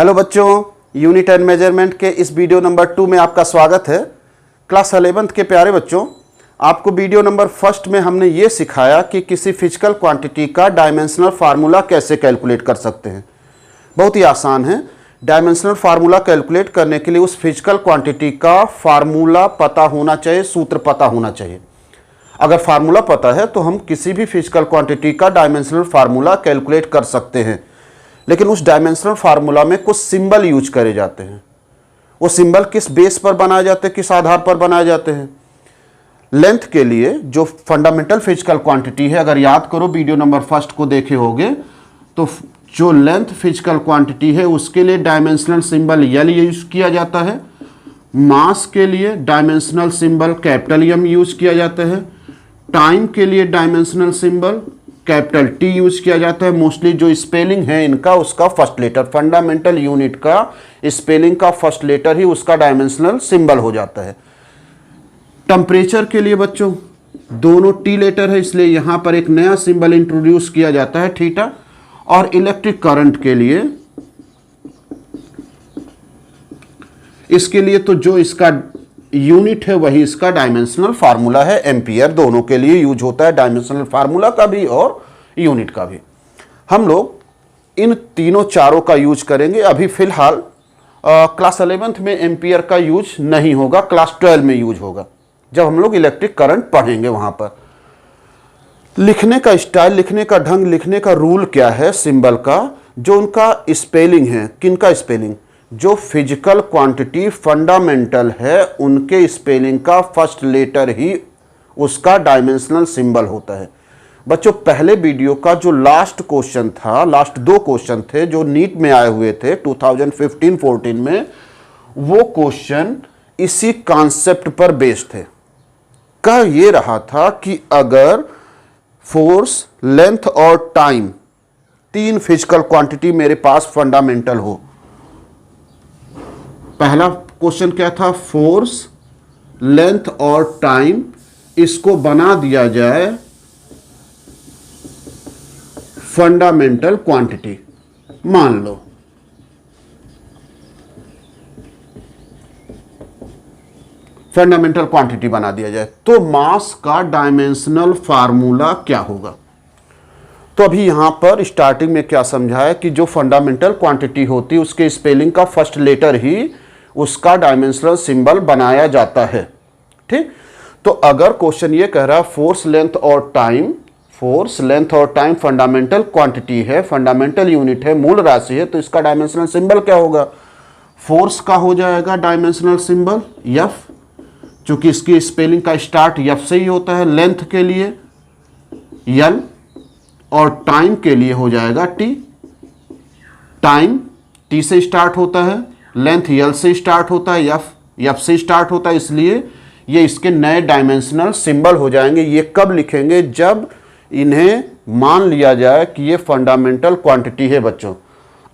Hello बच्चों, unit and measurement के इस वीडियो नंबर 2 में आपका स्वागत है। क्लास 11th के प्यारे बच्चों, आपको वीडियो नंबर 1 में हमने ये सिखाया कि किसी फिजिकल क्वांटिटी का डायमेंशनल फार्मूला कैसे कैलकुलेट कर सकते हैं। बहुत ही आसान है। डायमेंशनल फार्मूला कैलकुलेट करने के लिए उस फिजिकल क्वांटिटी का फार्मूला पता होना चाहिए, सूत्र पता होना चाहिए। अगर फार्मूला पता है तो हम किसी भी फिजिकल क्वांटिटी का डायमेंशनल फार्मूला कैलकुलेट कर सकते हैं। लेकिन उस डायमेंशनल फार्मूला में कुछ सिंबल यूज करे जाते हैं। वो सिंबल किस बेस पर बनाए जाते हैं, किस आधार पर बनाए जाते हैं? लेंथ के लिए जो फंडामेंटल फिजिकल क्वांटिटी है, अगर याद करो वीडियो नंबर 1 को देखे होगे तो जो लेंथ फिजिकल क्वांटिटी है उसके लिए डायमेंशनल सिंबल एल यूज किया जाता है। मास के लिए dimensional symbol capital M use किया जाता है। टाइम के लिए dimensional symbol capital T use किया जाता है। मोस्टली जो स्पेलिंग है इनका, उसका फर्स्ट लेटर, फंडामेंटल यूनिट का स्पेलिंग का फर्स्ट लेटर ही उसका डायमेंशनल सिंबल हो जाता है। टेम्परेचर के लिए बच्चों दोनों टी लेटर है, इसलिए यहां पर एक नया सिंबल इंट्रोड्यूस किया जाता है, थीटा। और इलेक्ट्रिक करंट के लिए, इसके लिए तो जो इसका यूनिट है वही इसका डायमेंशनल फार्मूला है, एम्पियर। दोनों के लिए यूज होता है, डायमेंशनल फार्मूला का भी और यूनिट का भी। हम लोग इन तीनों चारों का यूज करेंगे। अभी फिलहाल क्लास 11th में एम्पियर का यूज नहीं होगा, क्लास 12 में यूज होगा, जब हम लोग इलेक्ट्रिक करंट पढ़ेंगे। वहां पर लिखने का स्टाइल, लिखने का ढंग, लिखने का रूल क्या है सिंबल का, जो उनका स्पेलिंग है, किनका स्पेलिंग, जो फिजिकल क्वांटिटी फंडामेंटल है उनके स्पेलिंग का फर्स्ट लेटर ही उसका डायमेंशनल सिंबल होता है। बच्चों पहले वीडियो का जो लास्ट क्वेश्चन था, लास्ट 2 क्वेश्चन थे जो नीट में आए हुए थे 2015-14 में, वो क्वेश्चन इसी कॉन्सेप्ट पर बेस्ड थे। कह ये रहा था कि अगर फोर्स, लेंथ और टाइम, 3 फिजिकल क्वांटिटी मेरे पास फंडामेंटल हो। पहला क्वेश्चन क्या था? फोर्स, लेंथ और टाइम, इसको बना दिया जाए फंडामेंटल क्वांटिटी। मान लो फंडामेंटल क्वांटिटी बना दिया जाए, तो मास का डायमेंशनल फार्मूला क्या होगा? तो अभी यहां पर स्टार्टिंग में क्या समझाया कि जो फंडामेंटल क्वांटिटी होती है उसके स्पेलिंग का फर्स्ट लेटर ही उसका डायमेंशनल सिंबल बनाया जाता है। ठीक, तो अगर क्वेश्चन ये कह रहा है फोर्स, लेंथ और टाइम, फोर्स, लेंथ और टाइम फंडामेंटल क्वांटिटी है, फंडामेंटल यूनिट है, मूल राशि है, तो इसका डायमेंशनल सिंबल क्या होगा? फोर्स का हो जाएगा डायमेंशनल सिंबल एफ, चूंकि इसकी स्पेलिंग का स्टार्ट एफ से ही होता है। लेंथ के लिए एल और टाइम के लिए हो जाएगा टी। टाइम टी से स्टार्ट होता है, लेंथ एल से स्टार्ट होता है, एफ से स्टार्ट होता है, इसलिए ये इसके नए डायमेंशनल सिंबल हो जाएंगे। ये कब लिखेंगे? जब इन्हें मान लिया जाए कि ये फंडामेंटल क्वांटिटी है बच्चों।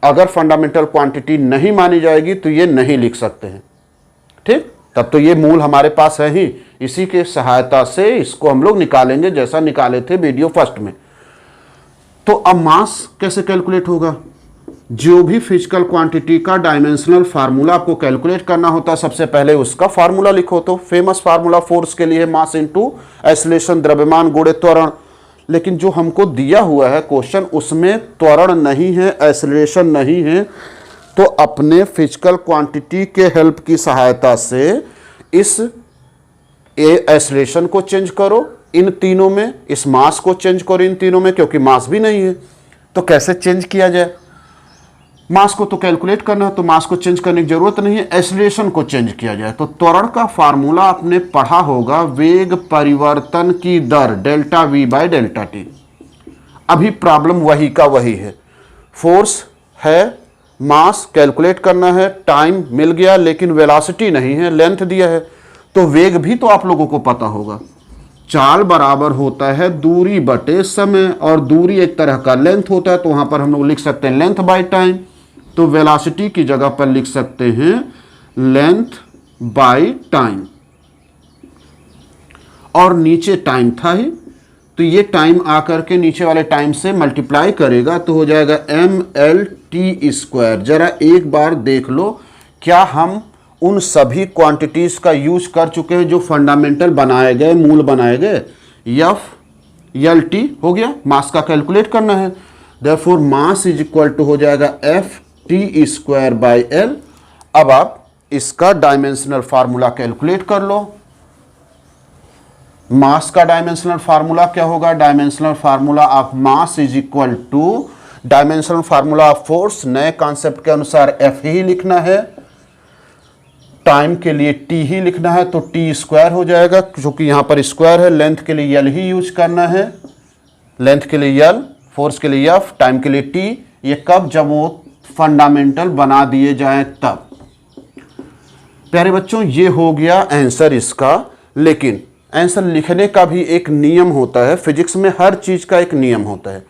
अगर फंडामेंटल क्वांटिटी नहीं मानी जाएगी तो ये नहीं लिख सकते हैं। ठीक, तब तो ये मूल हमारे पास है ही, इसी के सहायता से इसको हम लोग निकालेंगे, जैसा निकाले थे वीडियो 1 में। तो अब मास कैसे कैलकुलेट होगा? जो भी फिजिकल क्वांटिटी का डायमेंशनल फार्मूला आपको कैलकुलेट करना होता है, सबसे पहले उसका फार्मूला लिखो। तो फेमस फार्मूला फोर्स के लिए मास इनटू एक्सीलरेशन, द्रव्यमान गुणे त्वरण। लेकिन जो हमको दिया हुआ है क्वेश्चन, उसमें त्वरण नहीं है, एक्सीलरेशन नहीं है। तो अपने फिजिकल क्वांटिटी के हेल्प की सहायता से इस एक्सीलरेशन को चेंज करो इन तीनों में, इस मास को चेंज करो इन तीनों में, क्योंकि मास भी नहीं है। तो कैसे चेंज किया जाए? मास को तो कैलकुलेट करना है, तो मास को चेंज करने की जरूरत नहीं है, एक्सीलरेशन को चेंज किया जाए। तो त्वरण का फार्मूला आपने पढ़ा होगा, वेग परिवर्तन की दर delta V by delta T. अभी प्रॉब्लम वही का वही है। फोर्स है, मास कैलकुलेट करना है, टाइम मिल गया लेकिन वेलोसिटी नहीं है, लेंथ दिया है। तो वेग भी तो आप लोगों को पता होगा, चाल बराबर होता है दूरी बटे समय, और दूरी एक तरह का लेंथ होता है, तो वहां पर हम लोग लिख सकते हैं लेंथ बाय टाइम। तो वेलोसिटी की जगह पर लिख सकते हैं लेंथ बाय टाइम, और नीचे टाइम था ही, तो ये टाइम आकर के नीचे वाले टाइम से मल्टीप्लाई करेगा तो हो जाएगा mLT²। जरा एक बार देख लो, क्या हम उन सभी क्वांटिटीज का यूज कर चुके हैं जो फंडामेंटल बनाए गए, मूल बनाए गए। FLT हो गया, मास का कैलकुलेट करना है। Therefore mass is equal to हो जाएगा FT²/L। अब आप इसका डायमेंशनल फार्मूला कैलकुलेट कर लो। मास का डायमेंशनल फार्मूला क्या होगा? Dimensional formula of mass is equal two dimensional formula of force. नए कॉन्सेप्ट के अनुसार F ही लिखना है, टाइम के लिए T ही लिखना है, तो T² हो जाएगा, क्योंकि यहां पर स्क्वायर है। लेंथ के लिए L ही यूज करना है, लेंथ के लिए L, फोर्स के लिए F, टाइम के लिए T। ये कब? जब वो फंडामेंटल बना दिए जाएं तब। प्यारे बच्चों, ये हो गया आंसर इसका। लेकिन आंसर लिखने का भी एक नियम होता है, फिजिक्स में हर चीज का एक नियम होता है।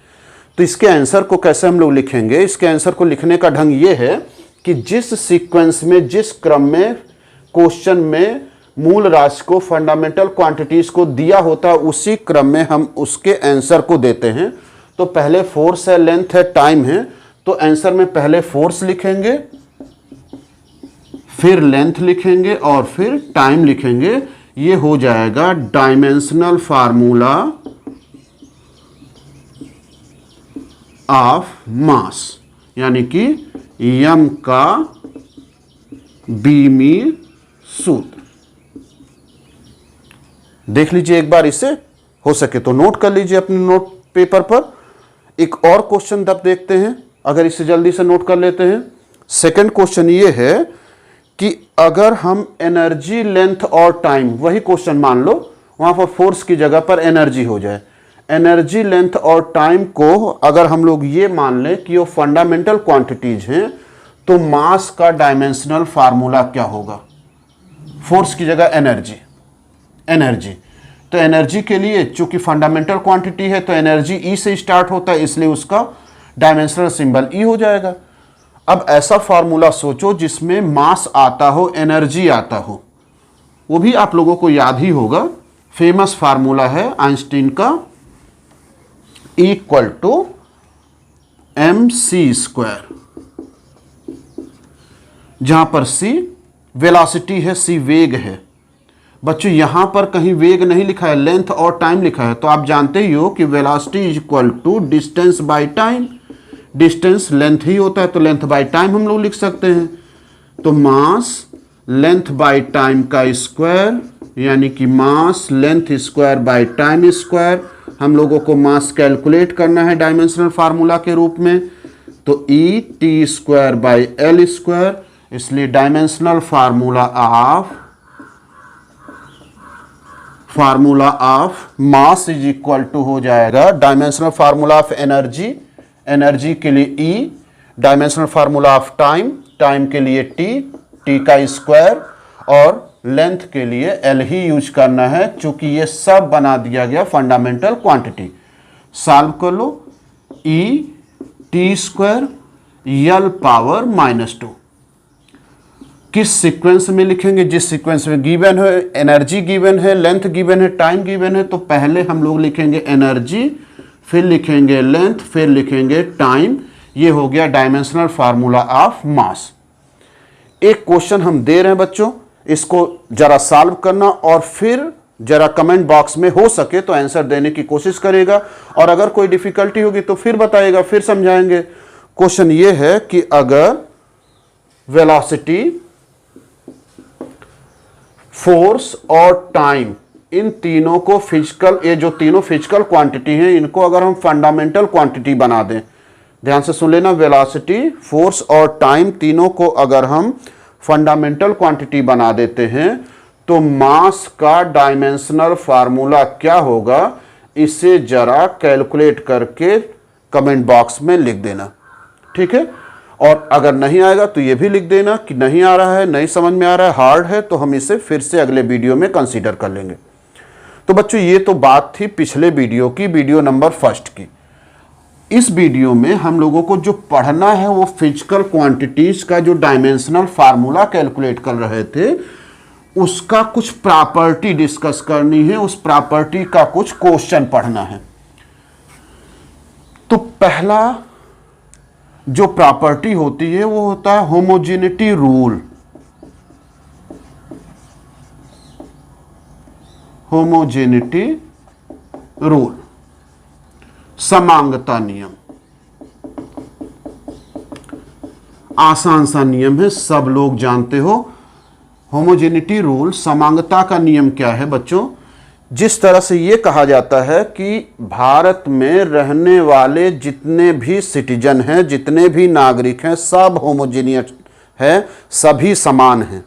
तो इसके आंसर को कैसे हम लोग लिखेंगे? इसके आंसर को लिखने का ढंग ये है कि जिस सीक्वेंस में, जिस क्रम में क्वेश्चन में मूल राशि को, फंडामेंटल क्वांटिटीज को दिया होता है, उसी क्रम में हम उसके आंसर को देते हैं। तो पहले फोर्स है, लेंथ है, टाइम है, तो आंसर में पहले फोर्स लिखेंगे, फिर लेंथ लिखेंगे और फिर टाइम लिखेंगे। ये हो जाएगा डायमेंशनल फार्मूला ऑफ मास, यानी कि यम का बीमी सूत्र। देख लीजिए एक बार, इसे हो सके तो नोट कर लीजिए अपने नोट पेपर पर। एक और क्वेश्चन तब देखते हैं, अगर इसे जल्दी से नोट कर लेते हैं। सेकंड क्वेश्चन ये है कि अगर हम एनर्जी, लेंथ और टाइम, वही क्वेश्चन मान लो, वहां पर फोर्स की जगह पर एनर्जी हो जाए। एनर्जी, लेंथ और टाइम को अगर हम लोग ये मान लें कि वो फंडामेंटल क्वांटिटीज हैं, तो मास का डायमेंशनल फार्मूला क्या होगा? फोर्स की जगह एनर्जी। तो एनर्जी के लिए चूंकि फंडामेंटल क्वांटिटी है तो एनर्जी ई से स्टार्ट होता है, इसलिए उसका डायमेंशनल सिंबल ई हो जाएगा। अब ऐसा फार्मूला सोचो जिसमें मास आता हो, एनर्जी आता हो, वो भी आप लोगों को याद ही होगा। फेमस फार्मूला है आइंस्टीन का, इक्वल टू mc², जहां पर c वेलोसिटी है, c वेग है। बच्चों यहां पर कहीं वेग नहीं लिखा है, लेंथ और टाइम लिखा है। तो आप जानते ही हो कि velocity is equal to distance by time. Distance length ही होता है, तो लेंथ बाय टाइम हम लोग लिख सकते हैं। तो मास लेंथ बाय टाइम का स्क्वायर, यानी कि मास length square by time square. हम लोगों को मास कैलकुलेट करना है डायमेंशनल फार्मूला के रूप में, तो ET²/L²। इसलिए dimensional formula of mass is equal to हो जाएगा dimensional formula of energy, energy के लिए E, dimensional formula of time, time के लिए T, T का स्क्वायर, और लेंथ के लिए L ही यूज करना है, चूंकि ये सब बना दिया गया फंडामेंटल क्वांटिटी। सॉल्व कर लो, ET² L⁻²। किस सीक्वेंस में लिखेंगे? जिस सीक्वेंस में गिवन है, एनर्जी गिवन है, लेंथ गिवन है, टाइम गिवन है, तो पहले हम लोग लिखेंगे एनर्जी, फिर लिखेंगे लेंथ, फिर लिखेंगे टाइम। ये हो गया डायमेंशनल फार्मूला ऑफ मास। एक क्वेश्चन हम दे रहे हैं बच्चों, इसको जरा सॉल्व करना और फिर जरा कमेंट बॉक्स में हो सके तो आंसर देने की कोशिश करेगा, और अगर कोई डिफिकल्टी होगी तो फिर बताएगा, फिर समझाएंगे। क्वेश्चन ये है कि अगर वेलोसिटी, फोर्स और टाइम, इन तीनों को फिजिकल, ये जो तीनों फिजिकल क्वांटिटी हैं, इनको अगर हम फंडामेंटल क्वांटिटी बना दें, ध्यान से सुन लेना, वेलोसिटी, फोर्स और टाइम तीनों को अगर हम फंडामेंटल क्वांटिटी बना देते हैं, तो मास का डायमेंशनल फार्मूला क्या होगा? इसे जरा कैलकुलेट करके कमेंट बॉक्स में लिख देना, ठीक है। और अगर नहीं आएगा तो ये भी लिख देना कि नहीं आ रहा है, नहीं समझ में आ रहा है, हार्ड है, तो हम इसे फिर से अगले वीडियो में कंसीडर कर लेंगे। तो बच्चों ये तो बात थी पिछले वीडियो की, वीडियो नंबर 1 की। इस वीडियो में हम लोगों को जो पढ़ना है वो फिजिकल क्वांटिटीज का जो डायमेंशनल फार्मूला कैलकुलेट कर रहे थे, उसका कुछ प्रॉपर्टी डिस्कस करनी है, उस प्रॉपर्टी का कुछ क्वेश्चन पढ़ना है। तो पहला जो प्रॉपर्टी होती है वो होता है होमोजेनिटी रूल। होमोजेनिटी रूल, समांगता नियम। आसान सा नियम है, सब लोग जानते हो। होमोजेनिटी रूल, समांगता का नियम क्या है बच्चों? जिस तरह से ये कहा जाता है कि भारत में रहने वाले जितने भी सिटीजन हैं, जितने भी नागरिक हैं, सब होमोजेनियस है, सभी समान हैं।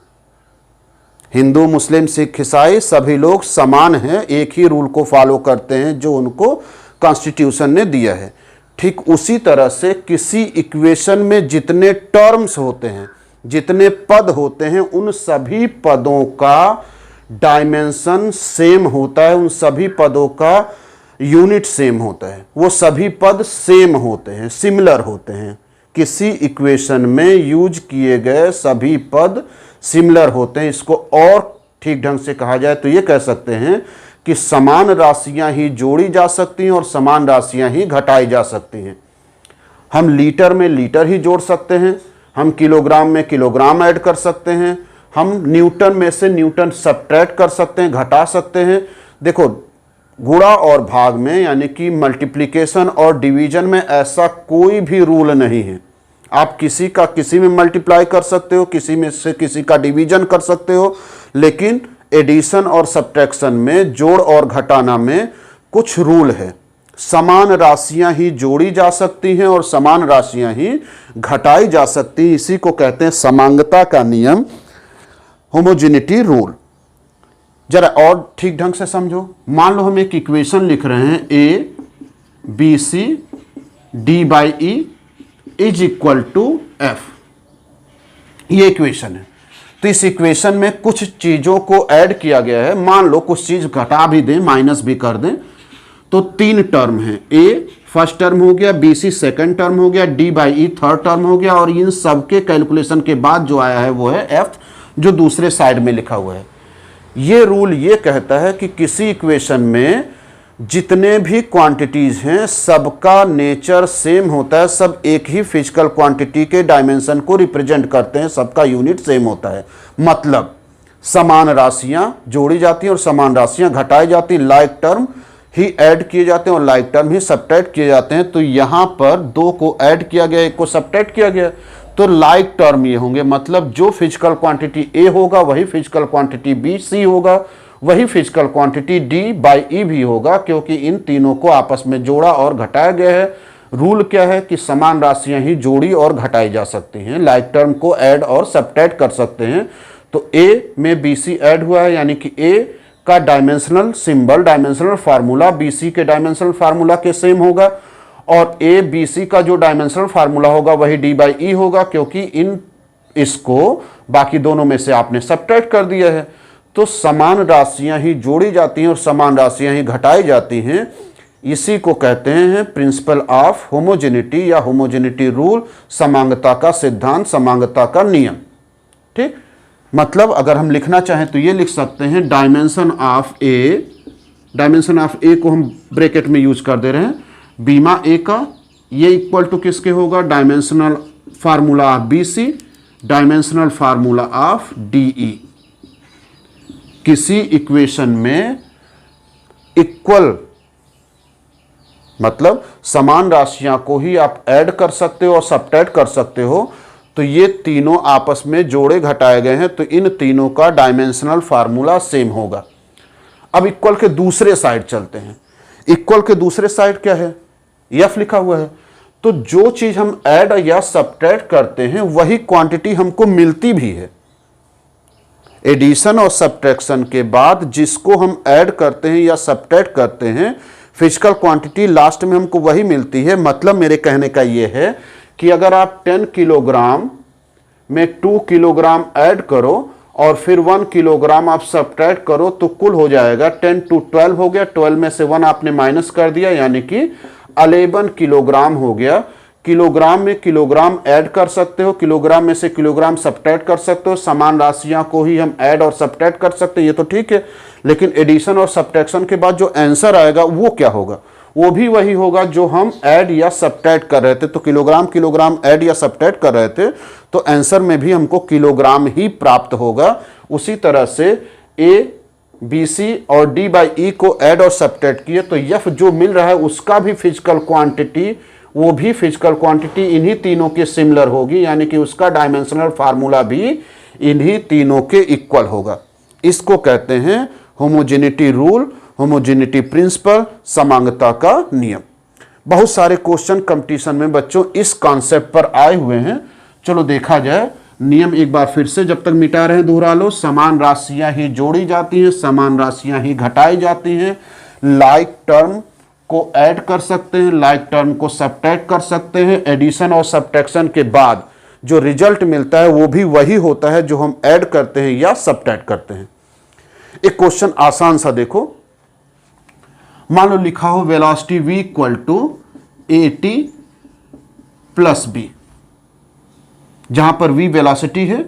हिंदू, मुस्लिम, सिख, ईसाई सभी लोग समान हैं, एक ही रूल को फॉलो करते हैं जो उनको कॉन्स्टिट्यूशन ने दिया है। ठीक उसी तरह से किसी इक्वेशन में जितने टर्म्स होते हैं, जितने पद होते हैं, उन सभी पदों का डायमेंशन सेम होता है, उन सभी पदों का यूनिट सेम होता है, वो सभी पद सेम होते हैं, सिमिलर होते हैं। किसी इक्वेशन में यूज किए गए सभी पद सिमिलर होते हैं। इसको और ठीक ढंग से कहा जाए तो ये कह सकते हैं कि समान राशियां ही जोड़ी जा सकती हैं और समान राशियां ही घटाई जा सकती हैं। हम लीटर में लीटर ही जोड़ सकते हैं, हम किलोग्राम में किलोग्राम ऐड कर सकते हैं, हम न्यूटन में से न्यूटन सब्ट्रैक्ट कर सकते हैं, घटा सकते हैं। देखो, गुणा और भाग में यानी कि मल्टीप्लिकेशन और डिवीजन में ऐसा कोई भी रूल नहीं है। आप किसी का किसी में मल्टीप्लाई कर सकते हो, किसी में से किसी का डिवीजन कर सकते हो, लेकिन एडिशन और सब्ट्रैक्शन में, जोड़ और घटाना में कुछ रूल है। समान राशियां ही जोड़ी जा सकती हैं और समान राशियां ही घटाई जा सकती हैं। इसी को कहते हैं समांगता का नियम, होमोजेनिटी रूल। जरा और ठीक ढंग से समझो। मान लो हम एक इक्वेशन लिख रहे हैं, A B C D by E is equal to F. ये इक्वेशन है। तो इस इक्वेशन में कुछ चीजों को ऐड किया गया है। मान लो कुछ चीज घटा भी दें, माइनस भी कर दें, तो तीन टर्म है। ए फर्स्ट टर्म हो गया, बी सी सेकेंड टर्म हो गया, D by E third term हो गया, और इन सबके कैलकुलेशन के बाद जो आया है वो है एफ, जो दूसरे साइड में लिखा हुआ है। ये रूल ये कहता है कि किसी इक्वेशन में जितने भी क्वांटिटीज हैं सबका नेचर सेम होता है, सब एक ही फिजिकल क्वांटिटी के डायमेंशन को रिप्रेजेंट करते हैं, सबका यूनिट सेम होता है। मतलब समान राशियां जोड़ी जाती हैं और समान राशियां घटाई जाती हैं, लाइक टर्म ही ऐड किए जाते हैं और लाइक टर्म ही सब्ट्रैक्ट किए जाते हैं। तो यहां पर दो को ऐड किया गया, एक को सब्ट्रैक्ट किया गया, तो लाइक टर्म ये होंगे। मतलब जो फिजिकल क्वांटिटी ए होगा वही फिजिकल क्वांटिटी बी सी होगा, वही फिजिकल क्वांटिटी डी बाई ई भी होगा, क्योंकि इन तीनों को आपस में जोड़ा और घटाया गया है। रूल क्या है कि समान राशियां ही जोड़ी और घटाई जा सकती हैं, लाइक टर्म को ऐड और सब्ट्रैक्ट कर सकते हैं। तो ए में बी सी ऐड हुआ है, यानी कि ए का dimensional symbol, dimensional formula B C के डायमेंशनल फार्मूला के सेम होगा, और ए बी सी का जो डायमेंशनल फार्मूला होगा वही डी बाई ई होगा, क्योंकि इसको बाकी दोनों में से आपने सब्ट्रैक्ट कर दिया है। तो समान राशियां ही जोड़ी जाती हैं और समान राशियां ही घटाई जाती हैं। इसी को कहते हैं प्रिंसिपल ऑफ होमोजेनिटी या होमोजेनिटी रूल, समांगता का सिद्धांत, समांगता का नियम। ठीक, मतलब अगर हम लिखना चाहें तो ये लिख सकते हैं dimension of A, dimension of A को हम ब्रैकेट में यूज कर दे रहे हैं, बीमा ए का, ये इक्वल टू किसके होगा, dimensional formula of B C, dimensional formula of D E. किसी इक्वेशन में इक्वल मतलब समान राशियां को ही आप ऐड कर सकते हो और सब्ट्रैक्ट कर सकते हो। तो ये तीनों आपस में जोड़े घटाए गए हैं, तो इन तीनों का डायमेंशनल फार्मूला सेम होगा। अब इक्वल के दूसरे साइड चलते हैं। इक्वल के दूसरे साइड क्या है, एफ लिखा हुआ है। तो जो चीज हम ऐड या सब्ट्रैक्ट करते हैं वही क्वांटिटी हमको मिलती भी है। एडिशन और सब्ट्रैक्शन के बाद जिसको हम ऐड करते हैं या सब्ट्रैक्ट करते हैं, फिजिकल क्वांटिटी लास्ट में हमको वही मिलती है। मतलब मेरे कहने का ये है कि अगर आप 10 किलोग्राम में 2 किलोग्राम ऐड करो और फिर 1 किलोग्राम आप सब्ट्रैक्ट करो, तो कुल हो जाएगा 10 to 12 हो गया। 12 में से 1 आपने माइनस कर दिया, यानी कि 11 किलोग्राम हो गया। किलोग्राम में किलोग्राम ऐड कर सकते हो, किलोग्राम में से किलोग्राम सब्ट्रैक्ट कर सकते हो, समान राशियां को ही हम ऐड और सब्ट्रैक्ट कर सकते हैं, ये तो ठीक है। लेकिन एडिशन और सब्ट्रैक्शन के बाद जो आंसर आएगा वो क्या होगा, वो भी वही होगा जो हम ऐड या सब्ट्रैक्ट कर रहे थे। तो किलोग्राम किलोग्राम ऐड या सब्ट्रैक्ट कर रहे थे तो आंसर में भी हमको किलोग्राम ही प्राप्त होगा। उसी तरह से ए बी सी और डी बाई ई को ऐड और सब्ट्रैक्ट किए तो एफ जो मिल रहा है उसका भी फिजिकल क्वांटिटी, वो भी फिजिकल क्वांटिटी इन्हीं तीनों के सिमिलर होगी, यानी कि उसका डायमेंशनल फार्मूला भी इन्हीं तीनों के इक्वल होगा। इसको कहते हैं होमोजेनिटी रूल, होमोजेनिटी प्रिंसिपल, समांगता का नियम। बहुत सारे क्वेश्चन कंपटीशन में बच्चों इस कॉन्सेप्ट पर आए हुए हैं। चलो देखा जाए नियम एक बार फिर से, जब तक मिटा रहे हैं दोहरा लो। समान राशियां ही जोड़ी जाती हैं, समान राशियां ही घटाई जाती हैं। लाइक टर्म को ऐड कर सकते हैं, लाइक टर्म को सब्ट्रैक्ट कर सकते हैं। एडिशन और सब्ट्रैक्शन के बाद जो रिजल्ट मिलता है वो भी वही होता है जो हम ऐड करते हैं या सब्ट्रैक्ट करते हैं। एक क्वेश्चन आसान सा देखो, मान लो लिखा हो velocity v equal to AT plus b, जहां पर v वेलोसिटी है,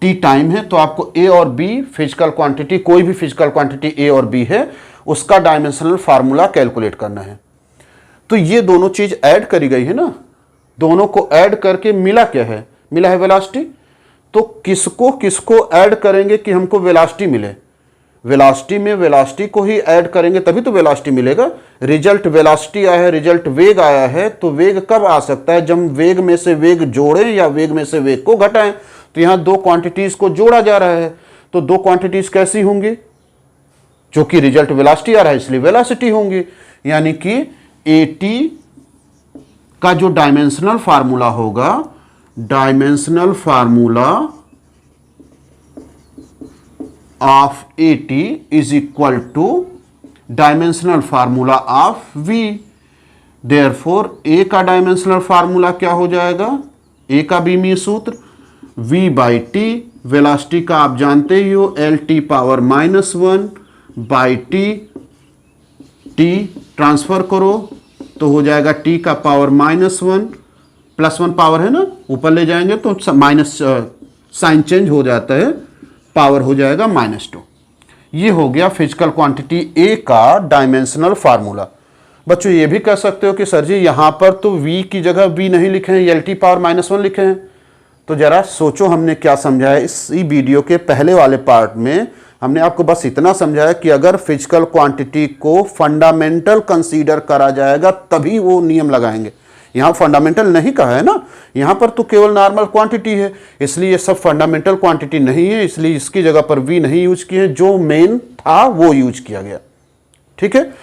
t टाइम है, तो आपको a और b फिजिकल क्वांटिटी, कोई भी फिजिकल क्वांटिटी a और b है, उसका डायमेंशनल फार्मूला कैलकुलेट करना है। तो ये दोनों चीज ऐड करी गई है ना, दोनों को ऐड करके मिला क्या है, मिला है वेलोसिटी। तो किसको किसको ऐड करेंगे कि हमको वेलोसिटी मिले, वेलोसिटी में वेलोसिटी को ही ऐड करेंगे तभी तो वेलोसिटी मिलेगा। रिजल्ट वेलोसिटी आया है, रिजल्ट वेग आया है, तो वेग कब आ सकता है, जब वेग में से वेग जोड़ें या वेग में से वेग को घटाएं। तो यहां दो क्वांटिटीज को जोड़ा जा रहा है, तो दो क्वांटिटीज कैसी होंगी, जो कि रिजल्ट वेलोसिटी आ रहा है इसलिए वेलोसिटी होंगी। यानी कि AT का जो डायमेंशनल फार्मूला होगा, dimensional formula of AT is equal two dimensional formula of V। Therefore A का डायमेंशनल फार्मूला क्या हो जाएगा, A का बीमीय सूत्र V बाई टी, वेलोसिटी का आप जानते ही हो LT power -1 by T transfer करो तो हो जाएगा T का पावर -1, +1 पावर है ना, ऊपर ले जाएंगे तो माइनस साइन चेंज हो जाता है, पावर हो जाएगा -2। ये हो गया फिजिकल क्वांटिटी A का डायमेंशनल फार्मूला। बच्चों ये भी कह सकते हो कि सर जी यहां पर तो V की जगह V नहीं लिखे हैं, LT पावर -1 लिखे हैं। तो जरा सोचो हमने क्या समझाया इसी वीडियो के पहले वाले पार्ट में। हमने आपको बस इतना समझाया कि अगर फिजिकल क्वांटिटी को फंडामेंटल कंसीडर करा जाएगा तभी वो नियम लगाएंगे। यहां फंडामेंटल नहीं कहा है ना, यहां पर तो केवल नॉर्मल क्वांटिटी है, इसलिए ये सब फंडामेंटल क्वांटिटी नहीं है, इसलिए इसकी जगह पर V नहीं यूज किए, जो मेन था वो यूज किया गया। ठीक है,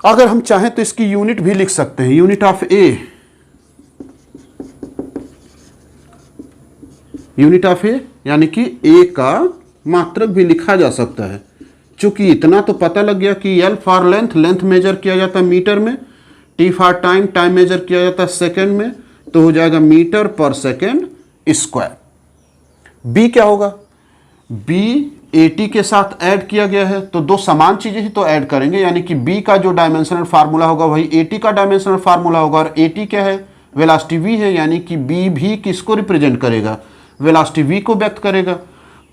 अगर हम चाहें तो इसकी यूनिट भी लिख सकते हैं, unit of A, unit of A यानी कि A का मात्रक भी लिखा जा सकता है। चूंकि इतना तो पता लग गया कि L for length, length measure किया जाता है मीटर में, T for time, time measure किया जाता है सेकंड में, तो हो जाएगा मीटर पर सेकंड स्क्वायर। B क्या होगा, B AT के साथ ऐड किया गया है, तो दो समान चीजें ही तो ऐड करेंगे, यानी कि B का जो डायमेंशनल फार्मूला होगा वही AT का डायमेंशनल फार्मूला होगा। और AT क्या है, वेलोसिटी V है, यानी कि B भी किसको रिप्रेजेंट करेगा, वेलोसिटी V को व्यक्त करेगा।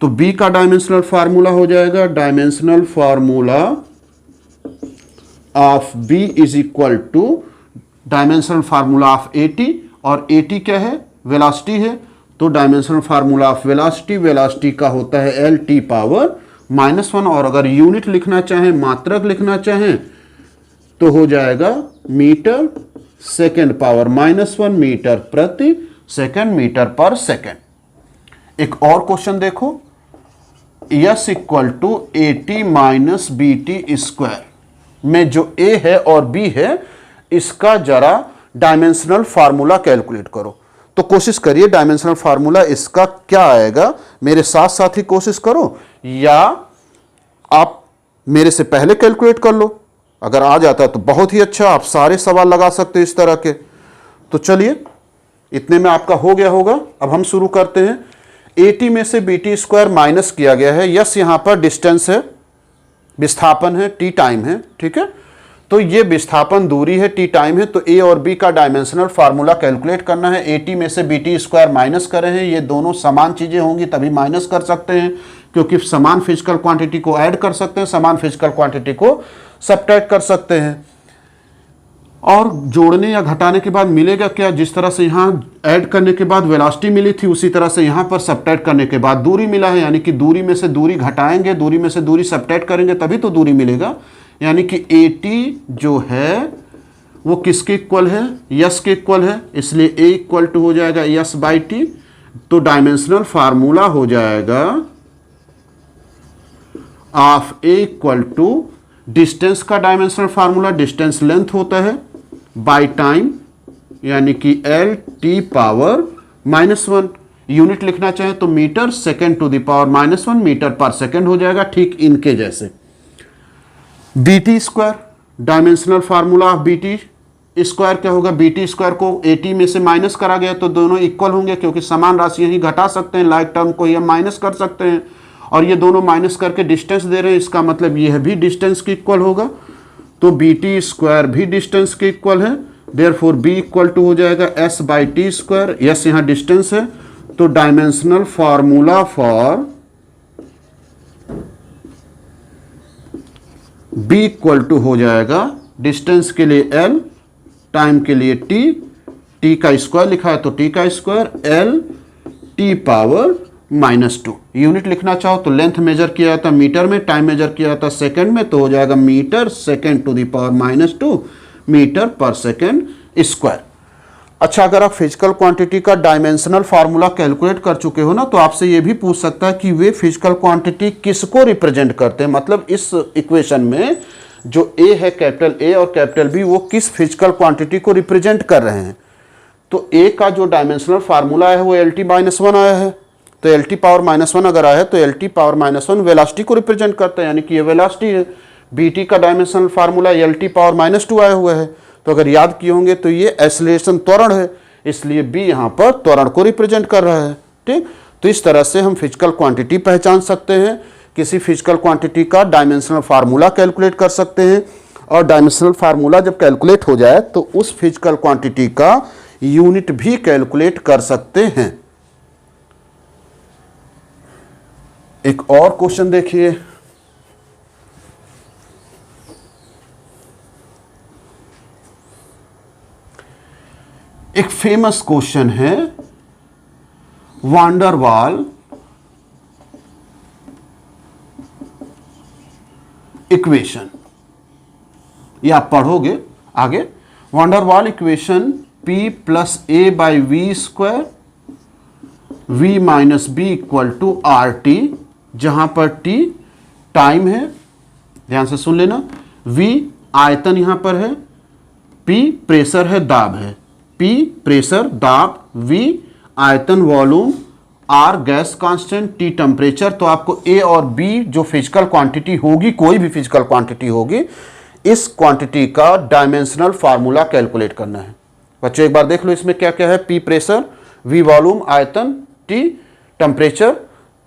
तो B का डायमेंशनल फार्मूला हो जाएगा, dimensional formula of B is equal two dimensional formula of AT, और AT क्या है, वेलोसिटी है, तो dimensional formula of velocity, velocity का होता है LT पावर -1। और अगर यूनिट लिखना चाहें, मात्रक लिखना चाहें, तो हो जाएगा मीटर सेकंड पावर -1, मीटर प्रति सेकंड, मीटर पर सेकंड। एक और क्वेश्चन देखो, S equal to AT minus BT square में जो A है और B है, इसका जरा डायमेंशनल फार्मूला कैलकुलेट करो। तो कोशिश करिए डायमेंशनल फार्मूला इसका क्या आएगा, मेरे साथ साथ ही कोशिश करो, या आप मेरे से पहले कैलकुलेट कर लो। अगर आ जाता है तो बहुत ही अच्छा, आप सारे सवाल लगा सकते हो इस तरह के। तो चलिए, इतने में आपका हो गया होगा। अब हम शुरू करते हैं। AT में से BT स्क्वायर माइनस किया गया है, यस यहां पर डिस्टेंस है, विस्थापन है, T टाइम है, ठीक है। तो ये विस्थापन दूरी है, टी टाइम है, तो ए और बी का डायमेंशनल फार्मूला कैलकुलेट करना है। एटी में से बी टी स्क्वायर माइनस करे हैं, ये दोनों समान चीजें होंगी तभी माइनस कर सकते हैं, क्योंकि समान फिजिकल क्वांटिटी को ऐड कर सकते हैं, समान फिजिकल क्वांटिटी को सब्ट्रैक्ट कर सकते हैं। और जोड़ने या घटाने के बाद मिलेगा क्या, जिस तरह से यहाँ ऐड करने के बाद वेलोसिटी मिली थी उसी तरह से यहाँ पर सब्ट्रैक्ट करने के बाद दूरी मिला है, यानी कि दूरी में से दूरी घटाएंगे, दूरी में से दूरी सब्ट्रैक्ट करेंगे तभी तो दूरी मिलेगा। यानी कि AT जो है वो किसके इक्वल है, यस के इक्वल है, इसलिए A इक्वल टू हो जाएगा यस बाई टी। तो डायमेंशनल फार्मूला हो जाएगा of A equal to distance का डायमेंशनल फार्मूला, डिस्टेंस लेंथ होता है, बाई टाइम यानी कि LT पावर -1। यूनिट लिखना चाहे तो metre second to the power -1 metre पर सेकेंड हो जाएगा, ठीक इनके जैसे। BT square dimensional formula of BT square क्या होगा, BT स्क्वायर को AT में से माइनस करा गया तो दोनों इक्वल होंगे, क्योंकि समान राशि ही घटा सकते हैं, लाइक टर्म को ये माइनस कर सकते हैं, और ये दोनों माइनस करके डिस्टेंस दे रहे हैं, इसका मतलब यह भी डिस्टेंस के इक्वल होगा। तो BT स्क्वायर भी डिस्टेंस के इक्वल है, देयरफॉर B इक्वल टू हो जाएगा S by T square. S यहाँ डिस्टेंस है, तो dimensional formula for B equal to हो जाएगा डिस्टेंस के लिए L, टाइम के लिए T का स्क्वायर लिखा है तो T का square, L T power -2। Unit लिखना चाहो तो लेंथ मेजर किया जाता मीटर में, टाइम मेजर किया जाता सेकंड में, तो हो जाएगा metre second to the power -2 metre पर सेकंड स्क्वायर। अच्छा, अगर आप फिजिकल क्वांटिटी का डायमेंशनल फार्मूला कैलकुलेट कर चुके हो ना, तो आपसे ये भी पूछ सकता है कि वे फिजिकल क्वांटिटी किसको रिप्रेजेंट करते हैं, मतलब इस इक्वेशन में जो A है कैपिटल A और कैपिटल B वो किस फिजिकल क्वांटिटी को रिप्रेजेंट कर रहे हैं। तो A का जो डायमेंशनल फार्मूला है वो LT-1 आया है, तो LT पावर -1 अगर आया है तो LT पावर -1 वेलोसिटी को रिप्रेजेंट करता है, यानी कि ये वेलोसिटी है। BT का डायमेंशनल फार्मूला LT पावर -2 आया हुआ है, तो अगर याद किए होंगे तो ये एक्सेलरेशन त्वरण है, इसलिए B यहाँ पर त्वरण को रिप्रेजेंट कर रहा है। ठीक, तो इस तरह से हम फिजिकल क्वांटिटी पहचान सकते हैं, किसी फिजिकल क्वांटिटी का डायमेंशनल फार्मूला कैलकुलेट कर सकते हैं, और डायमेंशनल फार्मूला जब कैलकुलेट हो जाए तो उस फिजिकल क्वांटिटी का यूनिट भी कैलकुलेट कर सकते हैं। एक और क्वेश्चन देखिए, एक फेमस क्वेश्चन है वांडर वाल इक्वेशन, ये आप पढ़ोगे आगे। Van der Waals equation P plus A by V square V minus B equal to RT, जहां पर T टाइम है, ध्यान से सुन लेना, V आयतन यहां पर है, P प्रेशर है, दाब है, P प्रेशर दाब, V आयतन volume, R gas constant, T temperature. तो आपको A और B जो फिजिकल क्वांटिटी होगी, कोई भी फिजिकल क्वांटिटी होगी, इस क्वांटिटी का डायमेंशनल फार्मूला कैलकुलेट करना है। बच्चों एक बार देख लो इसमें क्या क्या है, P प्रेशर, V वॉल्यूम, आयतन, T टेम्परेचर।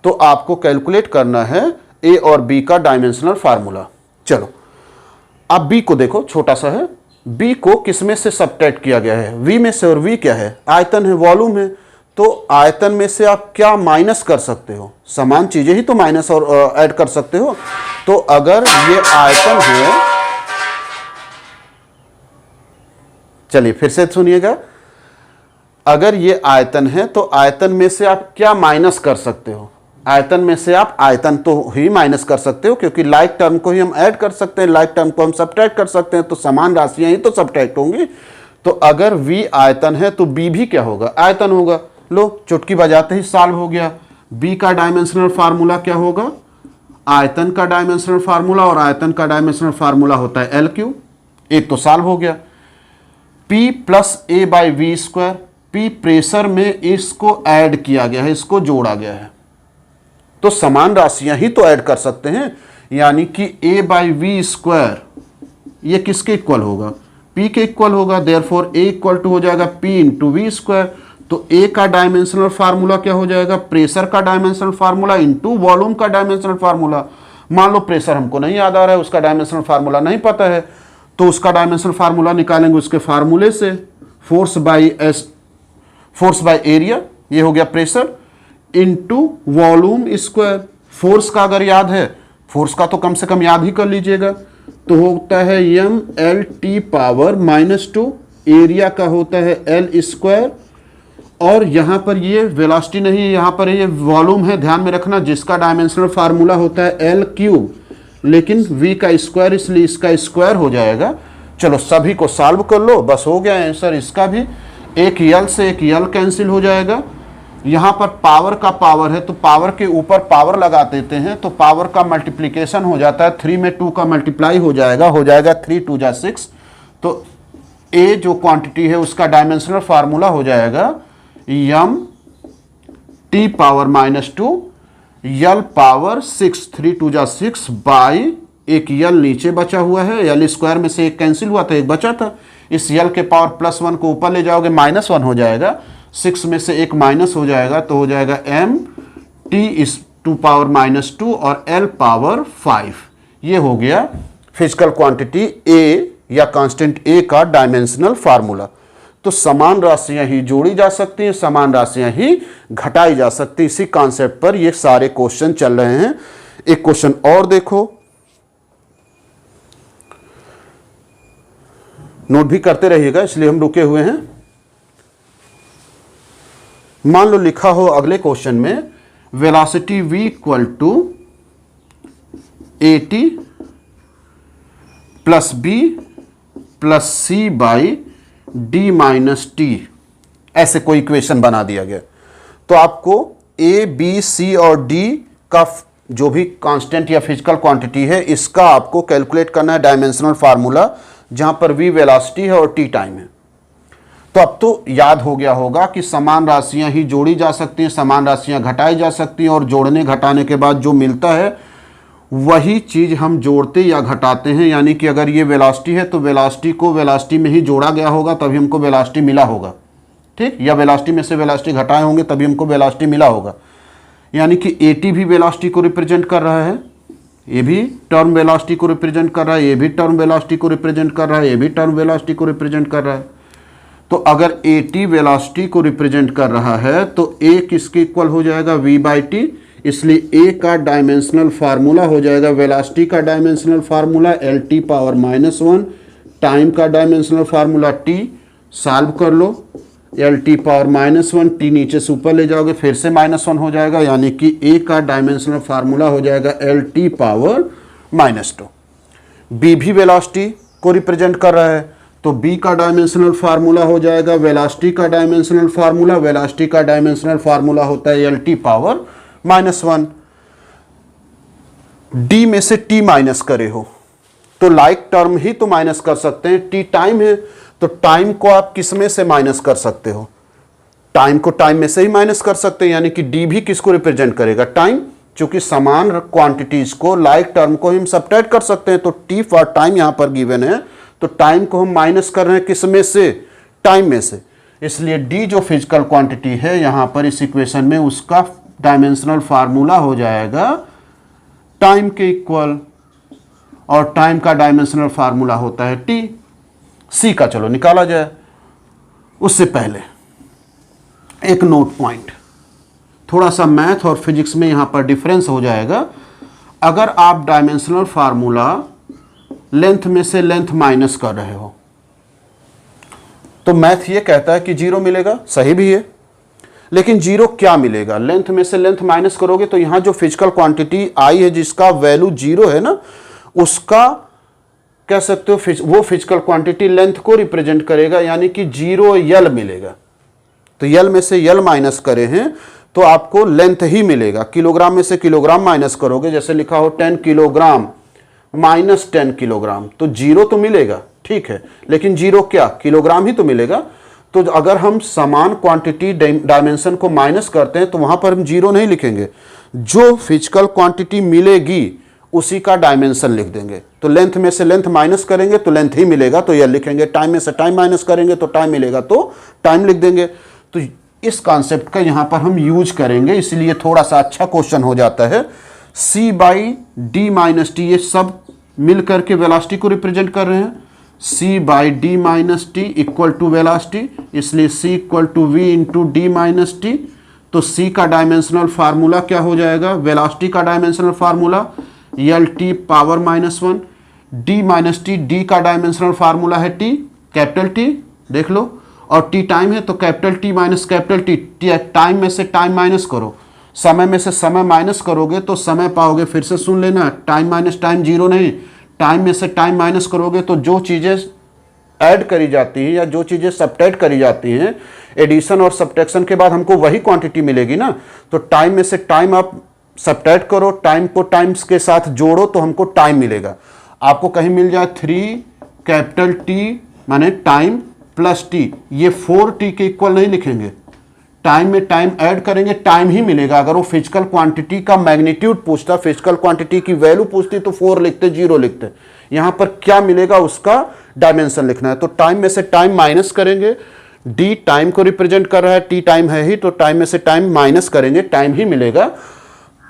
तो आपको कैलकुलेट करना है A और B का डायमेंशनल फार्मूला। चलो अब B को देखो, छोटा सा है, B को किसमें से सब्ट्रैक्ट किया गया है, V में से, और V क्या है, आयतन है, वॉल्यूम है। तो आयतन में से आप क्या माइनस कर सकते हो, समान चीजें ही तो माइनस और ऐड कर सकते हो। तो अगर ये आयतन है, चलिए फिर से सुनिएगा, अगर ये आयतन है तो आयतन में से आप क्या माइनस कर सकते हो, आयतन में से आप आयतन तो ही माइनस कर सकते हो, क्योंकि लाइक टर्म को ही हम ऐड कर सकते हैं, लाइक टर्म को हम सब्ट्रैक्ट कर सकते हैं, तो समान राशियां ही तो सब्ट्रैक्ट होंगी। तो अगर V आयतन है तो B भी क्या होगा, आयतन होगा। लो चुटकी बजाते ही सॉल्व हो गया। B का डायमेंशनल फार्मूला क्या होगा, आयतन का डायमेंशनल फार्मूला, और आयतन का डायमेंशनल फार्मूला होता है L3। एक तो सॉल्व हो गया। P plus A by V square, P pressure में इसको ऐड किया गया है, इसको जोड़ा गया है, तो समान राशियां ही तो ऐड कर सकते हैं, यानी कि A बाई वी स्क्वायर ये किसके इक्वल होगा, P के इक्वल होगा। देयरफॉर A इक्वल टू हो जाएगा P इंटू वी स्क्वायर। तो A का डायमेंशनल फार्मूला क्या हो जाएगा, प्रेशर का डायमेंशनल फार्मूला इंटू वॉल्यूम का डायमेंशनल फार्मूला। मान लो प्रेशर हमको नहीं याद आ रहा है, उसका डायमेंशनल फार्मूला नहीं पता है, तो उसका डायमेंशनल फार्मूला निकालेंगे उसके फार्मूले से, फोर्स बाय एरिया, ये हो गया pressure, into volume square. Force का अगर याद है, फोर्स का तो कम से कम याद ही कर लीजिएगा, तो होता है m/L(T)², एरिया का होता है L², और यहां पर ये वेलोसिटी नहीं, यहां पर ये वॉल्यूम है, ध्यान में रखना, जिसका डायमेंशनल फार्मूला होता है L3, लेकिन v का स्क्वायर, इसलिए इसका स्क्वायर हो जाएगा। चलो सभी को सॉल्व कर लो, बस हो गया आंसर इसका भी। एक L से एक L कैंसिल हो जाएगा, यहाँ पर पावर का पावर है तो पावर के ऊपर पावर लगा देते हैं, तो पावर का मल्टीप्लिकेशन हो जाता है, 3 में 2 का मल्टीप्लाई हो जाएगा 3 2 जा 6। तो ए जो क्वांटिटी है उसका डायमेंशनल फार्मूला हो जाएगा m(T)⁻², L⁻6, 3 2 जा 6 बाई, एक L नीचे बचा हुआ है, L² में से एक कैंसिल हुआ था, एक बचा था, इस L के पावर +1 को ऊपर ले जाओगे -1 हो जाएगा, 6 में से एक माइनस हो जाएगा, तो हो जाएगा m(T)⁻², और L⁻5। ये हो गया फिजिकल क्वांटिटी A या कांस्टेंट A का डायमेंशनल फार्मूला। तो समान राशियां ही जोड़ी जा सकती हैं, समान राशियां ही घटाई जा सकती हैं। इसी कॉन्सेप्ट पर ये सारे क्वेश्चन चल रहे हैं। एक क्वेश्चन और देखो, नोट भी करते रहिएगा, इसलिए हम रुके हुए हैं। मान लो लिखा हो अगले क्वेश्चन में velocity v = at + b + c by d - t, ऐसे कोई इक्वेशन बना दिया गया। तो आपको a, b, c और d का जो भी कांस्टेंट या फिजिकल क्वांटिटी है, इसका आपको कैलकुलेट करना है डायमेंशनल फार्मूला, जहां पर v वेलोसिटी है और t टाइम है। तो अब तो याद हो गया होगा कि समान राशियां ही जोड़ी जा सकती हैं, समान राशियां घटाई जा सकती हैं, और जोड़ने घटाने के बाद जो मिलता है वही चीज़ हम जोड़ते या घटाते हैं। यानी कि अगर ये वेलोसिटी है तो वेलोसिटी को वेलोसिटी में ही जोड़ा गया होगा, तभी हमको वेलोसिटी मिला होगा, ठीक, या वेलोसिटी में से वेलोसिटी घटाए होंगे तभी हमको वेलोसिटी मिला होगा। यानी कि at भी वेलोसिटी को रिप्रेजेंट कर रहा है, ये भी टर्म वेलोसिटी को रिप्रेजेंट कर रहा है, ये भी टर्म वेलोसिटी को रिप्रेजेंट कर रहा है, ये भी टर्म वेलोसिटी को रिप्रेजेंट कर रहा है। तो अगर at वेलोसिटी को रिप्रेजेंट कर रहा है तो a किसके इक्वल हो जाएगा, v/t, इसलिए a का डायमेंशनल फार्मूला हो जाएगा, वेलोसिटी का डायमेंशनल फार्मूला L⁻⁻1, टाइम का डायमेंशनल फार्मूला t, सॉल्व कर लो, L⁻⁻1, t नीचे से ऊपर ले जाओगे फिर से -1 हो जाएगा, यानी कि a का डायमेंशनल फार्मूला हो जाएगा L⁻²। b भी वेलोसिटी को रिप्रेजेंट कर रहा है, तो b का डायमेंशनल फार्मूला हो जाएगा वेलोसिटी का डायमेंशनल फार्मूला, वेलोसिटी का डायमेंशनल फार्मूला होता है L⁻⁻1। d में से t माइनस करे हो तो लाइक टर्म ही तो माइनस कर सकते हैं, t टाइम है, तो टाइम को आप किस में से माइनस कर सकते हो, टाइम को टाइम में से ही माइनस कर सकते हैं। यानी कि d भी किसको रिप्रेजेंट करेगा, टाइम, चूंकि समान क्वांटिटीज को, लाइक टर्म को हम सब्ट्रैक्ट कर सकते हैं, तो t फॉर टाइम यहां पर गिवन है, तो टाइम को हम माइनस कर रहे हैं किस में से, टाइम में से, इसलिए d जो फिजिकल क्वांटिटी है यहां पर इस इक्वेशन में, उसका डायमेंशनल फार्मूला हो जाएगा टाइम के इक्वल, और टाइम का डायमेंशनल फार्मूला होता है t। c का चलो निकाला जाए, उससे पहले एक नोट पॉइंट, थोड़ा सा मैथ और फिजिक्स में यहां पर डिफरेंस हो जाएगा। अगर आप डायमेंशनल फार्मूला लेंथ में से लेंथ माइनस कर रहे हो तो मैथ ये कहता है कि 0 मिलेगा, सही भी है, लेकिन 0 क्या मिलेगा, लेंथ में से लेंथ माइनस करोगे तो यहां जो फिजिकल क्वांटिटी आई है जिसका वैल्यू 0 है ना, उसका कह सकते हो वो फिजिकल क्वांटिटी लेंथ को रिप्रेजेंट करेगा, यानी कि 0 L मिलेगा। तो L में से L माइनस करे हैं तो आपको लेंथ ही मिलेगा, किलोग्राम में से किलोग्राम माइनस करोगे, जैसे लिखा हो 10 किलोग्राम -10 किलोग्राम, तो 0 तो मिलेगा, ठीक है, लेकिन 0 क्या, किलोग्राम ही तो मिलेगा। तो अगर हम समान क्वांटिटी डायमेंशन को माइनस करते हैं तो वहां पर हम 0 नहीं लिखेंगे, जो फिजिकल क्वांटिटी मिलेगी उसी का डायमेंशन लिख देंगे। तो लेंथ में से लेंथ माइनस करेंगे तो लेंथ ही मिलेगा, तो यह लिखेंगे, टाइम में से टाइम माइनस करेंगे तो टाइम मिलेगा, तो टाइम लिख देंगे। तो इस कॉन्सेप्ट का यहां पर हम यूज करेंगे, इसलिए थोड़ा सा अच्छा क्वेश्चन हो जाता है। c/d - t, ये सब मिल करके वेलोसिटी को रिप्रेजेंट कर रहे हैं, c by d minus t equal to velocity, इसलिए c equal to v into d minus t. तो c का डायमेंशनल फार्मूला क्या हो जाएगा, वेलोसिटी का dimensional formula L T power -1, d minus t, d का डायमेंशनल फार्मूला है T, capital T देख लो, और टी टाइम है तो capital T minus capital T, time में से टाइम माइनस करो, समय में से समय माइनस करोगे तो समय पाओगे। फिर से सुन लेना, टाइम माइनस टाइम जीरो नहीं, टाइम में से टाइम माइनस करोगे तो जो चीज़ें ऐड करी जाती हैं या जो चीज़ें सब्ट्रैक्ट करी जाती हैं एडिशन और सब्ट्रैक्शन के बाद हमको वही क्वांटिटी मिलेगी ना। तो टाइम में से टाइम आप सब्ट्रैक्ट करो, टाइम को टाइम्स के साथ जोड़ो तो हमको टाइम मिलेगा। आपको कहीं मिल जाए 3 कैपिटल टी माने टाइम प्लस टी, ये 4t के इक्वल नहीं लिखेंगे, टाइम में टाइम ऐड करेंगे टाइम ही मिलेगा। अगर वो फिजिकल क्वांटिटी का मैग्नीट्यूड पूछता, फिजिकल क्वांटिटी की वैल्यू पूछती तो 4 लिखते, 0 लिखते। यहां पर क्या मिलेगा उसका डायमेंशन लिखना है, तो टाइम में से टाइम माइनस करेंगे, डी टाइम को रिप्रेजेंट कर रहा है, टी टाइम है ही, तो टाइम में से टाइम माइनस करेंगे, टाइम ही मिलेगा।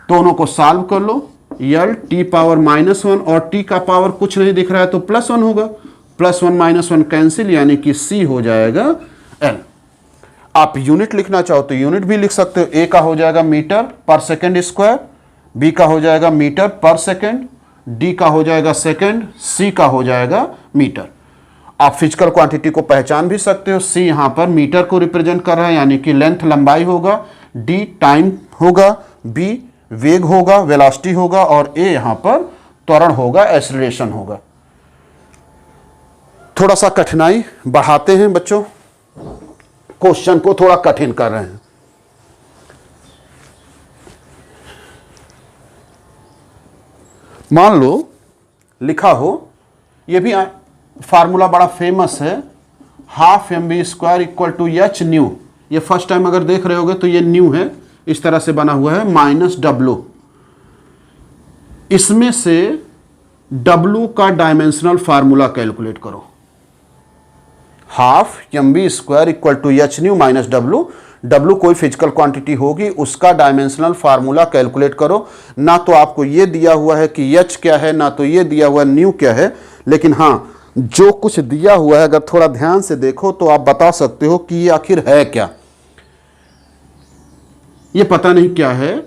दोनों को सॉल्व कर लो, यल टी पावर -1 और टी का पावर कुछ नहीं दिख रहा है तो +1 होगा, +1 -1 कैंसिल, यानी कि सी हो जाएगा एल। आप यूनिट लिखना चाहो तो यूनिट भी लिख सकते हो, ए का हो जाएगा मीटर पर सेकेंड स्क्वायर, बी का हो जाएगा मीटर पर सेकेंड, डी का हो जाएगा सेकेंड, सी का हो जाएगा मीटर। आप फिजिकल क्वांटिटी को पहचान भी सकते हो, सी यहां पर मीटर को रिप्रेजेंट कर रहा है यानी कि लेंथ लंबाई होगा, डी टाइम होगा, बी वेग होगा वेलोसिटी होगा, और ए यहां पर त्वरण होगा एक्सेलरेशन होगा। थोड़ा सा कठिनाई बढ़ाते हैं बच्चों, क्वेश्चन को थोड़ा कठिन कर रहे हैं। मान लो लिखा हो, ये भी फार्मूला बड़ा फेमस है, half mv² equal to h nu. ये फर्स्ट टाइम अगर देख रहे होगे तो ये न्यू है, इस तरह से बना हुआ है -w। इसमें से w का डायमेंशनल फार्मूला कैलकुलेट करो, half mv² equal to h nu minus w। W कोई फिजिकल क्वांटिटी होगी, उसका डायमेंशनल फार्मूला कैलकुलेट करो। ना तो आपको ये दिया हुआ है कि h क्या है, ना तो ये दिया हुआ न्यू क्या है, लेकिन हाँ जो कुछ दिया हुआ है अगर थोड़ा ध्यान से देखो तो आप बता सकते हो कि ये आखिर है क्या। ये पता नहीं क्या है,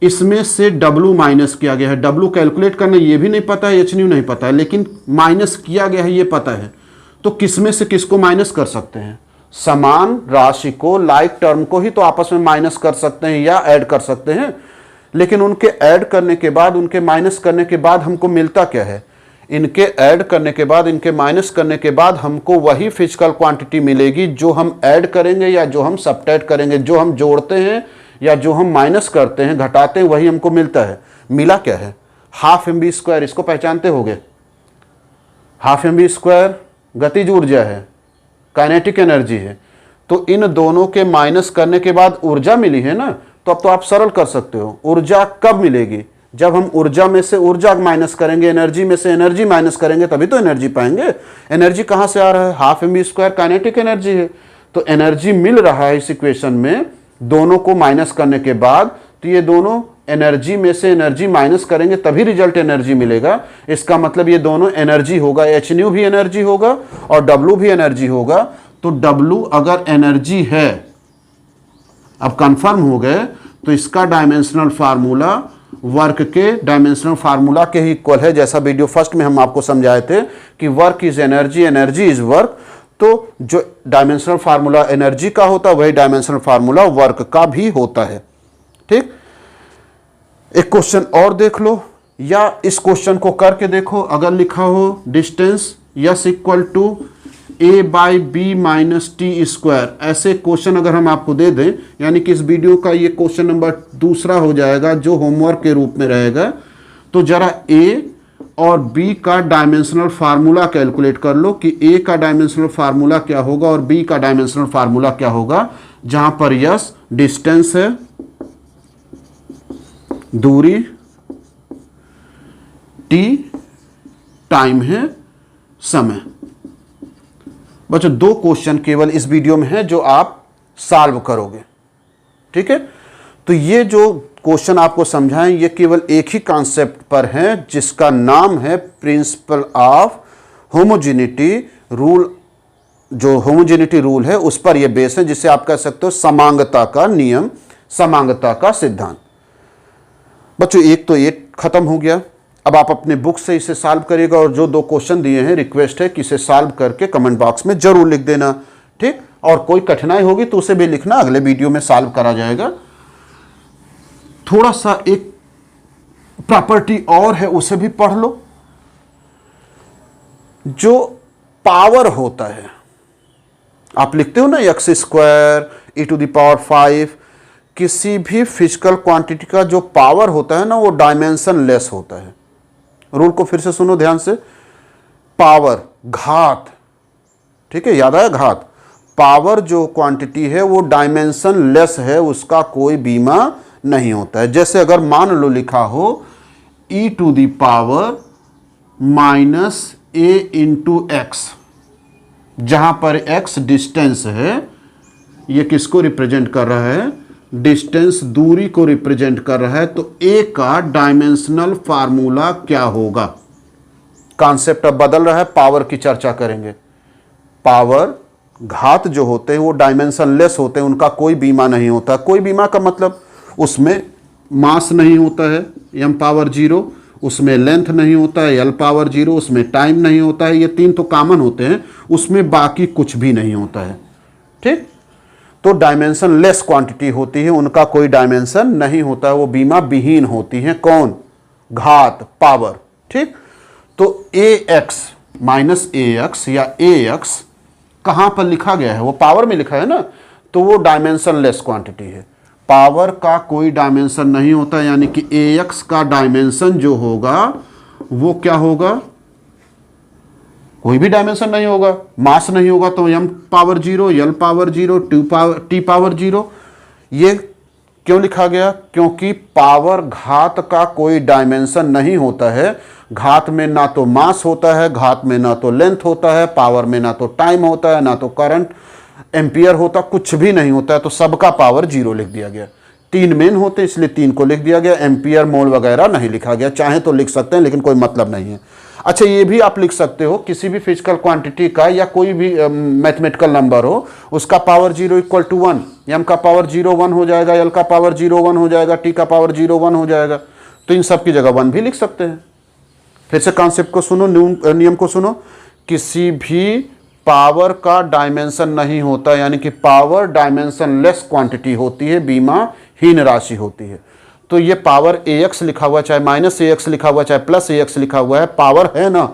इसमें से W माइनस किया गया है। W कैलकुलेट करना ये भी नहीं पता है, h न्यू नहीं पता है, लेकिन माइनस किया गया है ये पता है। तो किसमें से किसको माइनस कर सकते हैं, समान राशि को, लाइक टर्म को ही तो आपस में माइनस कर सकते हैं या ऐड कर सकते हैं। लेकिन उनके ऐड करने के बाद, उनके माइनस करने के बाद हमको मिलता क्या है, इनके ऐड करने के बाद, इनके माइनस करने के बाद हमको वही फिजिकल क्वांटिटी मिलेगी जो हम ऐड करेंगे या जो हम सब्ट्रैक्ट करेंगे, जो हम जोड़ते हैं या जो हम माइनस करते हैं, घटाते हैं, वही हमको मिलता है। मिला क्या है, हाफ mv², इसको पहचानते होगे। हाफ mv² गतिज ऊर्जा है, काइनेटिक एनर्जी है। तो इन दोनों के माइनस करने के बाद ऊर्जा मिली है ना, तो अब तो आप सरल कर सकते हो। ऊर्जा कब मिलेगी, जब हम ऊर्जा में से ऊर्जा माइनस करेंगे, एनर्जी में से एनर्जी माइनस करेंगे, तभी तो एनर्जी पाएंगे। एनर्जी कहां से आ रहा है, हाफ mv² काइनेटिक एनर्जी है, तो एनर्जी मिल रहा है इस इक्वेशन में। दोनों को माइनस करने के बाद तो ये दोनों एनर्जी में से एनर्जी माइनस करेंगे तभी रिजल्ट एनर्जी मिलेगा। इसका मतलब ये दोनों एनर्जी होगा, एच न्यू भी एनर्जी होगा और W भी एनर्जी होगा। तो W अगर एनर्जी है, अब कंफर्म हो गए, तो इसका डायमेंशनल फार्मूला वर्क के डायमेंशनल फार्मूला के ही इक्वल है। जैसा वीडियो फर्स्ट में हम आपको समझाए थे कि work is energy, energy is work, तो जो डायमेंशनल फार्मूला एनर्जी का होता है वही डायमेंशनल फार्मूला वर्क का भी होता है। ठीक, एक क्वेश्चन और देख लो, या इस क्वेश्चन को करके देखो। अगर लिखा हो distance yes equal to a/b-t², ऐसे क्वेश्चन अगर हम आपको दे दें, यानी कि इस वीडियो का ये क्वेश्चन नंबर 2 हो जाएगा जो होमवर्क के रूप में रहेगा। तो जरा a और b का डायमेंशनल फार्मूला कैलकुलेट कर लो कि a का डायमेंशनल फार्मूला क्या होगा और b का डायमेंशनल फार्मूला क्या होगा। जहां पर यस डिस्टेंस है, दूरी, t टाइम है, समय। बच्चों 2 क्वेश्चन केवल इस वीडियो में है जो आप सॉल्व करोगे। ठीक है, तो ये जो क्वेश्चन आपको समझाएं ये केवल एक ही कॉन्सेप्ट पर है जिसका नाम है प्रिंसिपल ऑफ होमोजेनिटी रूल, जो होमोजेनिटी रूल है उस पर यह बेस है, जिसे आप कह सकते हो समांगता का नियम, समांगता का सिद्धांत। बच्चों एक तो ये खत्म हो गया। अब आप अपने बुक से इसे सॉल्व करिएगा और जो 2 क्वेश्चन दिए हैं रिक्वेस्ट है कि इसे सॉल्व करके कमेंट बॉक्स में जरूर लिख देना, ठीक। और कोई कठिनाई होगी तो उसे भी लिखना, अगले वीडियो में सॉल्व करा जाएगा। थोड़ा सा एक प्रॉपर्टी और है, उसे भी पढ़ लो। जो पावर होता है, आप लिखते हो ना x² e⁵ किसी भी फिजिकल क्वांटिटी का जो पावर होता है ना वो डायमेंशन लेस होता है। रूल को फिर से सुनो ध्यान से। पावर घात, ठीक है, याद आया घात। पावर जो क्वांटिटी है वो डायमेंशन लेस है, उसका कोई बीमा नहीं होता है। जैसे अगर मान लो लिखा हो e⁻⁻a × x, जहां पर x डिस्टेंस है, ये किसको रिप्रेजेंट कर रहा है? डिस्टेंस, दूरी को रिप्रेजेंट कर रहा है। तो a का डायमेंशनल फार्मूला क्या होगा? कॉन्सेप्ट अब बदल रहा है, पावर की चर्चा करेंगे। पावर घात जो होते हैं वो डायमेंशन लेस होते हैं, उनका कोई बीमा नहीं होता। कोई बीमा का मतलब उसमें मास नहीं होता है m⁻0, उसमें लेंथ नहीं होता है l⁻0, उसमें टाइम नहीं होता है, ये 3 तो कॉमन होते हैं, उसमें बाकी कुछ भी नहीं होता है, ठीक। तो डायमेंशन लेस क्वांटिटी होती है, उनका कोई डायमेंशन नहीं होता है, वो बीमा विहीन होती है। कौन? घात, पावर, ठीक। तो ax माइनस ax या ax कहां पर लिखा गया है? वो पावर में लिखा है ना, तो वो डायमेंशन लेस क्वांटिटी है। पावर का कोई डायमेंशन नहीं होता, यानी कि ax का डायमेंशन जो होगा वो क्या होगा? कोई भी डायमेंशन नहीं होगा, मास नहीं होगा, तो m⁻0, l⁻0, t⁻0। ये क्यों लिखा गया? क्योंकि पावर घात का कोई डायमेंशन नहीं होता है। घात में ना तो मास होता है, घात में ना तो लेंथ होता है, पावर में ना तो टाइम होता है, ना तो करंट एम्पियर होता, कुछ भी नहीं होता है। तो सबका पावर 0 लिख दिया गया। 3 मेन होते इसलिए 3 को लिख दिया गया, एम्पियर मोल वगैरह नहीं लिखा गया। चाहे तो लिख सकते हैं लेकिन कोई मतलब नहीं है। अच्छा, ये भी आप लिख सकते हो किसी भी फिजिकल क्वांटिटी का या कोई भी मैथमेटिकल नंबर हो, उसका पावर 0 = 1, m का पावर 0 1 हो जाएगा, l का पावर 0 1 हो जाएगा, t का पावर 0 1 हो जाएगा। तो इन सब की जगह 1 भी लिख सकते हैं। फिर से कॉन्सेप्ट को सुनो, नियम को सुनो। किसी भी पावर का डायमेंशन नहीं होता, यानी कि पावर डायमेंशन लेस क्वांटिटी होती है, बीमाहीन राशि होती है। तो ये पावर ax लिखा हुआ, चाहे -ax लिखा हुआ, चाहे +ax लिखा हुआ है, पावर है ना,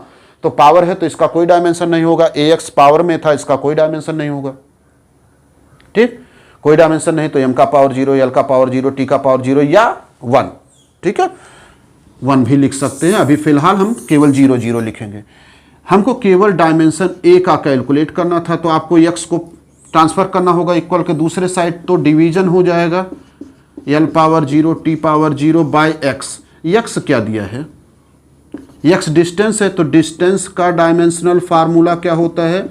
तो पावर है तो इसका कोई डायमेंशन नहीं होगा। ax पावर में था, इसका कोई डायमेंशन नहीं होगा, ठीक। कोई डायमेंशन नहीं तो m का पावर 0, l का पावर 0, t का पावर 0 या 1, ठीक है। 1 भी लिख सकते हैं। अभी फिलहाल हम केवल 0 0 लिखेंगे। हमको केवल डायमेंशन a का कैलकुलेट करना था, तो आपको x को ट्रांसफर करना होगा इक्वल के दूसरे साइड, तो डिवीजन हो जाएगा l⁻0 t⁻0 bye x। x क्या दिया है? x डिस्टेंस है, तो डिस्टेंस का डायमेंशनल फार्मूला क्या होता है?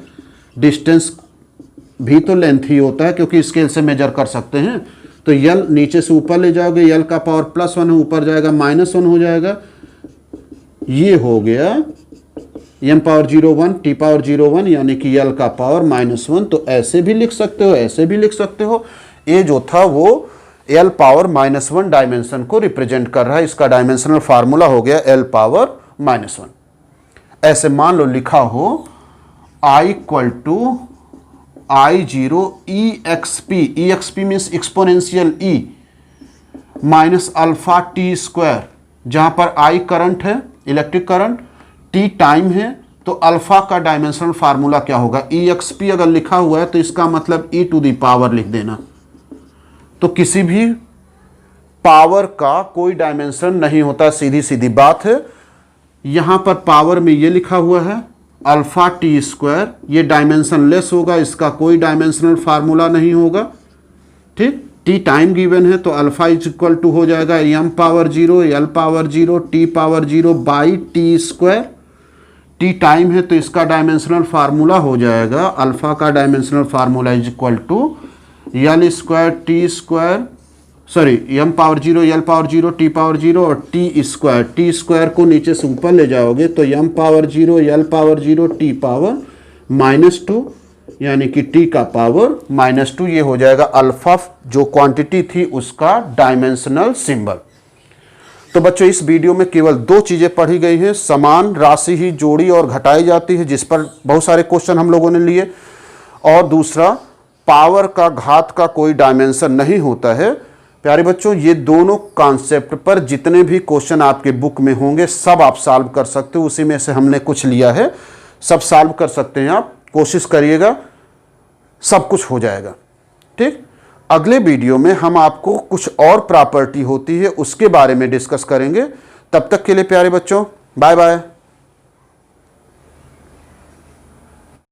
डिस्टेंस भी तो लेंथ ही होता है, क्योंकि स्केल से मेजर कर सकते हैं। तो l नीचे से ऊपर ले जाओगे, l का पावर +1 है, ऊपर जाएगा -1 हो जाएगा। ये हो गया m⁻0 1 t⁻0 1, यानी कि l का पावर -1। तो ऐसे भी लिख सकते हो, ऐसे भी लिख सकते हो। ये जो था वो l पावर -1 डायमेंशन को रिप्रेजेंट कर रहा है। इसका डायमेंशनल फार्मूला हो गया l पावर -1। ऐसे मान लो लिखा हो I = I0 exp means exponential e -α_t², जहां पर I करंट है, इलेक्ट्रिक करंट, t टाइम है, तो अल्फा का डायमेंशनल फार्मूला क्या होगा? exp अगर लिखा हुआ है तो इसका मतलब e⁻ लिख देना। तो किसी भी पावर का कोई डायमेंशन नहीं होता, सीधी सीधी बात है। यहां पर पावर में ये लिखा हुआ है α_t², ये डायमेंशन लेस होगा, इसका कोई डायमेंशनल फार्मूला नहीं होगा, ठीक। t टाइम गिवन है, तो अल्फा = हो जाएगा m⁻0 l⁻0 t⁻0 by t²। t time है तो इसका डायमेंशनल फार्मूला हो जाएगा, अल्फा का dimensional formula = l² t² sorry m power 0, l power 0, t power 0 और टी स्क्वायर को नीचे से ऊपर ले जाओगे तो m power 0, l power 0, t power -2 यानी कि t का पावर -2, ये हो जाएगा अल्फा जो क्वांटिटी थी उसका डायमेंशनल सिंबल। तो बच्चों इस वीडियो में केवल 2 चीज़ें पढ़ी गई हैं। समान राशि ही जोड़ी और घटाई जाती है, जिस पर बहुत सारे क्वेश्चन हम लोगों ने लिए, और दूसरा पावर का घात का कोई डायमेंशन नहीं होता है। प्यारे बच्चों ये दोनों कॉन्सेप्ट पर जितने भी क्वेश्चन आपके बुक में होंगे सब आप सॉल्व कर सकते हो, उसी में से हमने कुछ लिया है, सब सॉल्व कर सकते हैं आप, कोशिश करिएगा, सब कुछ हो जाएगा। ठीक, अगले वीडियो में हम आपको कुछ और प्रॉपर्टी होती है उसके बारे में डिस्कस करेंगे। तब तक के लिए प्यारे बच्चों बाय बाय।